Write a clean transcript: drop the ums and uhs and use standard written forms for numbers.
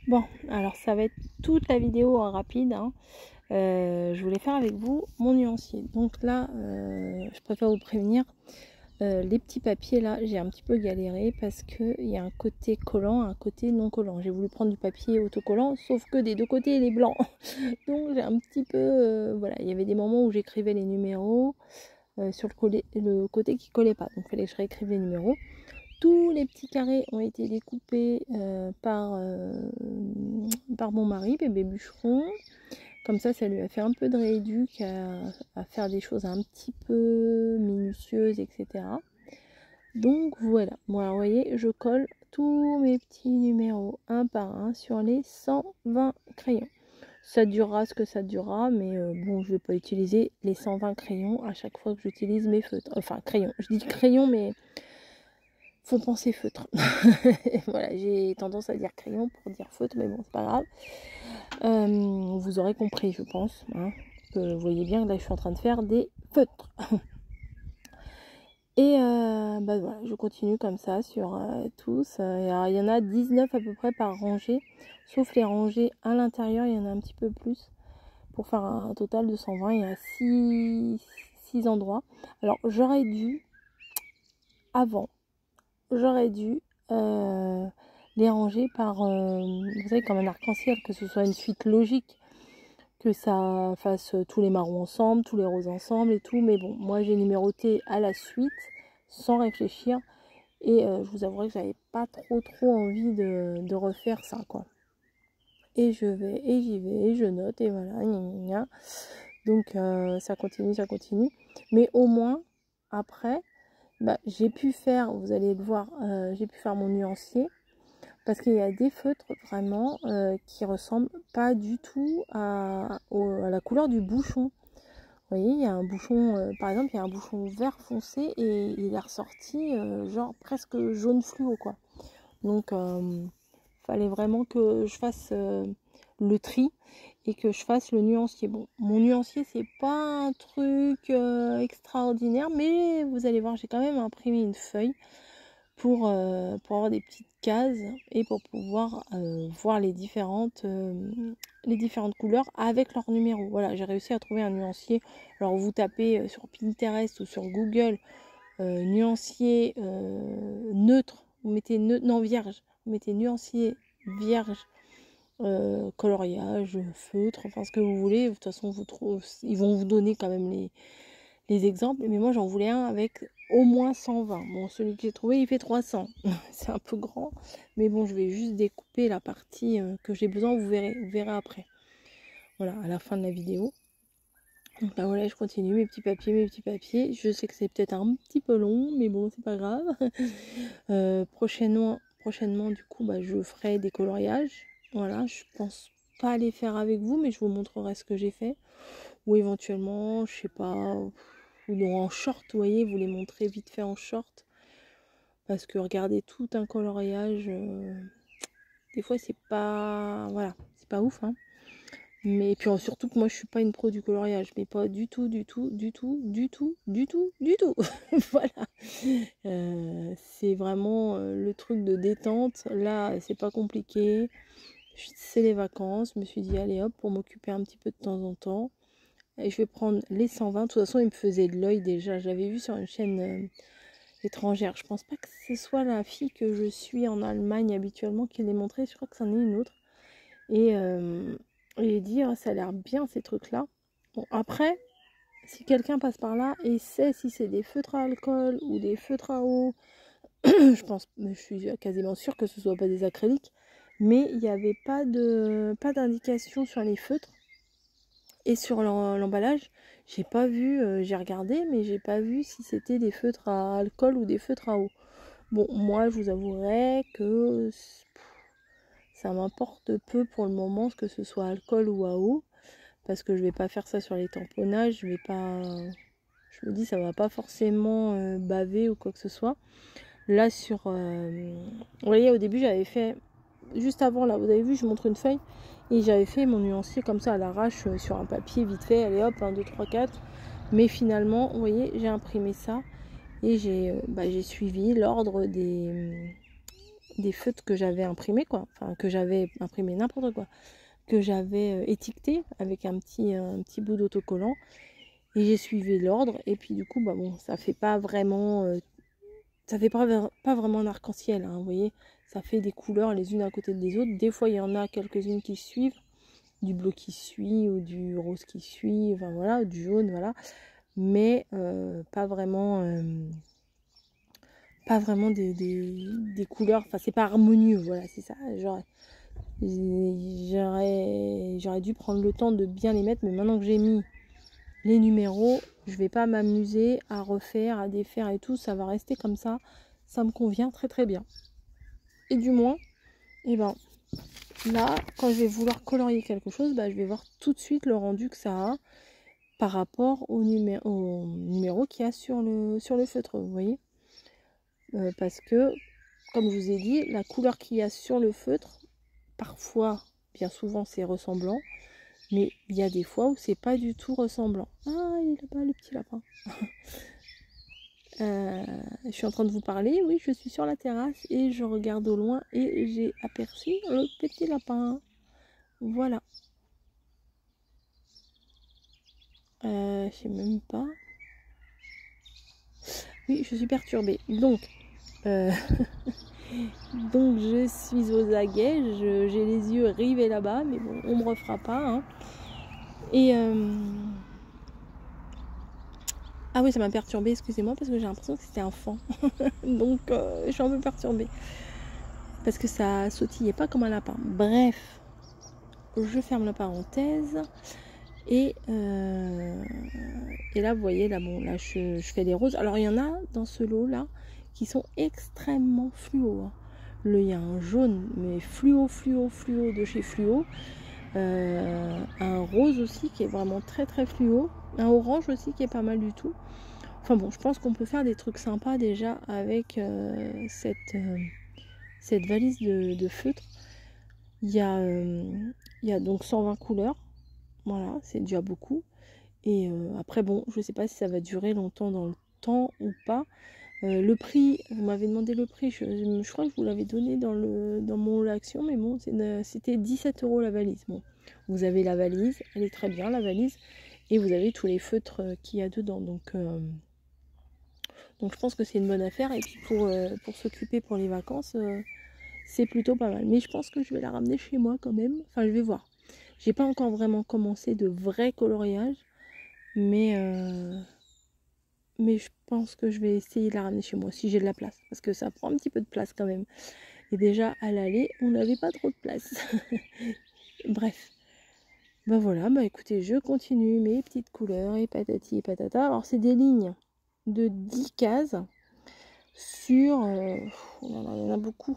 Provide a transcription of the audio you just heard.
Bon, alors ça va être toute la vidéo en rapide, hein. Je voulais faire avec vous mon nuancier. Donc là, je préfère vous prévenir, les petits papiers là, j'ai un petit peu galéré parce qu'il y a un côté collant, un côté non collant. J'ai voulu prendre du papier autocollant, sauf que des deux côtés il est blanc. Donc j'ai un petit peu, voilà, il y avait des moments où j'écrivais les numéros sur le côté qui collait pas. Donc il fallait que je réécrive les numéros. Tous les petits carrés ont été découpés par mon mari, bébé bûcheron. Comme ça lui a fait un peu de rééduc à faire des choses un petit peu minutieuses, etc. Donc voilà, moi vous voyez, je colle tous mes petits numéros un par un sur les 120 crayons. Ça durera ce que ça durera, mais bon, je vais pas utiliser les 120 crayons à chaque fois que j'utilise mes feutres. Enfin, crayons, je dis crayons, mais faut penser feutre. Voilà, j'ai tendance à dire crayon pour dire feutre, mais bon, c'est pas grave. Vous aurez compris, je pense. Hein, que vous voyez bien que là, je suis en train de faire des feutres. Et bah voilà, je continue comme ça sur tous. Alors, il y en a 19 à peu près par rangée, sauf les rangées à l'intérieur, il y en a un petit peu plus. Pour faire un total de 120, il y a 6 endroits. Alors, j'aurais dû, avant, les ranger par, vous savez, comme un arc-en-ciel, que ce soit une suite logique, que ça fasse tous les marrons ensemble, tous les roses ensemble et tout. Mais bon, moi j'ai numéroté à la suite, sans réfléchir. Et je vous avouerai que j'avais pas trop envie de refaire ça, quoi. Et je vais, et j'y vais, et je note, et voilà, gna gna gna. Donc ça continue. Mais au moins, après, bah, j'ai pu faire, vous allez le voir, j'ai pu faire mon nuancier. Parce qu'il y a des feutres vraiment qui ressemblent pas du tout à la couleur du bouchon. Vous voyez, il y a un bouchon, par exemple, il y a un bouchon vert foncé et il est ressorti genre presque jaune fluo, quoi. Donc, fallait vraiment que je fasse le tri et que je fasse le nuancier. Bon, mon nuancier, c'est pas un truc extraordinaire, mais vous allez voir, j'ai quand même imprimé une feuille pour avoir des petites cases et pour pouvoir voir les différentes couleurs avec leurs numéros. Voilà, j'ai réussi à trouver un nuancier. Alors vous tapez sur Pinterest ou sur Google nuancier neutre, vous mettez non vierge, vous mettez nuancier vierge, coloriage, feutre, enfin ce que vous voulez. De toute façon, ils vont vous donner quand même les exemples, mais moi j'en voulais un avec au moins 120. Bon, celui que j'ai trouvé il fait 300. C'est un peu grand, mais bon, je vais juste découper la partie que j'ai besoin, vous verrez après. Voilà, à la fin de la vidéo. Donc là voilà, je continue mes petits papiers. Je sais que c'est peut-être un petit peu long, mais bon, c'est pas grave. Prochainement du coup, bah, je ferai des coloriages. Voilà, je pense pas les faire avec vous, mais je vous montrerai ce que j'ai fait. Ou éventuellement, je sais pas, ou en short, vous voyez, vous les montrez vite fait en short. Parce que regardez tout un coloriage, des fois c'est pas, voilà, c'est pas ouf, hein. Mais puis surtout que moi je suis pas une pro du coloriage, mais pas du tout. Voilà. C'est vraiment le truc de détente. Là, c'est pas compliqué. C'est les vacances. Je me suis dit, allez hop, pour m'occuper un petit peu de temps en temps. Et je vais prendre les 120. De toute façon, il me faisait de l'œil déjà. J'avais vu sur une chaîne étrangère. Je pense pas que ce soit la fille que je suis en Allemagne habituellement qui les montrait. Je crois que c'en est une autre. Et j'ai dit, oh, ça a l'air bien ces trucs-là. Bon, après, si quelqu'un passe par là et sait si c'est des feutres à alcool ou des feutres à eau, je suis quasiment sûre que ce soit pas des acryliques. Mais il n'y avait pas d'indication sur les feutres. Et sur l'emballage, j'ai pas vu, j'ai regardé, mais j'ai pas vu si c'était des feutres à alcool ou des feutres à eau. Bon, moi, je vous avouerai que ça m'importe peu pour le moment, que ce soit alcool ou à eau, parce que je vais pas faire ça sur les tamponnages, je me dis, ça va pas forcément baver ou quoi que ce soit. Là, vous voyez, au début, j'avais fait, juste avant, là, vous avez vu, je vous montre une feuille, et j'avais fait mon nuancier comme ça à l'arrache sur un papier vite fait, allez hop, 1, 2, 3, 4. Mais finalement, vous voyez, j'ai imprimé ça et j'ai suivi l'ordre des des feutres que j'avais imprimés, quoi. Enfin, que j'avais imprimé n'importe quoi. Que j'avais étiqueté avec un petit bout d'autocollant. Et j'ai suivi l'ordre. Et puis du coup, bah bon, ça fait pas vraiment... ça fait pas vraiment un arc-en-ciel, hein, vous voyez. Ça fait des couleurs les unes à côté des autres. Des fois, il y en a quelques-unes qui suivent. Du bleu qui suit ou du rose qui suit. Enfin voilà, du jaune, voilà. Mais pas vraiment des couleurs, enfin c'est pas harmonieux, voilà, c'est ça. J'aurais dû prendre le temps de bien les mettre, mais maintenant que j'ai mis les numéros, je vais pas m'amuser à refaire, à défaire et tout, ça va rester comme ça me convient très très bien. Et du moins, et ben là, quand je vais vouloir colorier quelque chose, bah, je vais voir tout de suite le rendu que ça a par rapport au numéro qu'il y a sur le feutre, vous voyez. Parce que, comme je vous ai dit, la couleur qu'il y a sur le feutre, parfois, bien souvent, c'est ressemblant, mais il y a des fois où c'est pas du tout ressemblant. Ah, il est là-bas, le petit lapin. Je suis en train de vous parler, oui, je suis sur la terrasse et je regarde au loin et j'ai aperçu le petit lapin. Voilà. Je sais même pas. Oui, je suis perturbée. Donc, donc je suis aux aguets, j'ai les yeux rivés là-bas, mais bon, on me refera pas. Hein. Et ah oui, ça m'a perturbée, excusez-moi, parce que j'ai l'impression que c'était un fan. Donc je suis un peu perturbée. Parce que ça sautillait pas comme un lapin. Bref, je ferme la parenthèse. Et là, vous voyez, là, bon, là, je fais des roses. Alors, il y en a dans ce lot-là qui sont extrêmement fluo. Hein. Il y a un jaune, mais fluo de chez Fluo. Un rose aussi qui est vraiment très très fluo. Un orange aussi qui est pas mal du tout. Enfin bon, je pense qu'on peut faire des trucs sympas déjà avec cette valise de feutre. Il y a donc 120 couleurs. Voilà, c'est déjà beaucoup. Et après, bon, je ne sais pas si ça va durer longtemps dans le temps ou pas. Le prix, vous m'avez demandé le prix, je crois que je vous l'avais donné dans mon action, mais bon, c'était 17 € la valise. Bon, vous avez la valise, elle est très bien la valise, et vous avez tous les feutres qu'il y a dedans. Donc je pense que c'est une bonne affaire, et puis pour s'occuper pour les vacances, c'est plutôt pas mal. Mais je pense que je vais la ramener chez moi quand même, enfin je vais voir. J'ai pas encore vraiment commencé de vrai coloriage, mais je pense que je vais essayer de la ramener chez moi si j'ai de la place, parce que ça prend un petit peu de place quand même. Et déjà à l'aller, on n'avait pas trop de place. Bref, ben voilà, bah écoutez, je continue mes petites couleurs et patati et patata. Alors c'est des lignes de 10 cases sur... oh là là, il y en a beaucoup.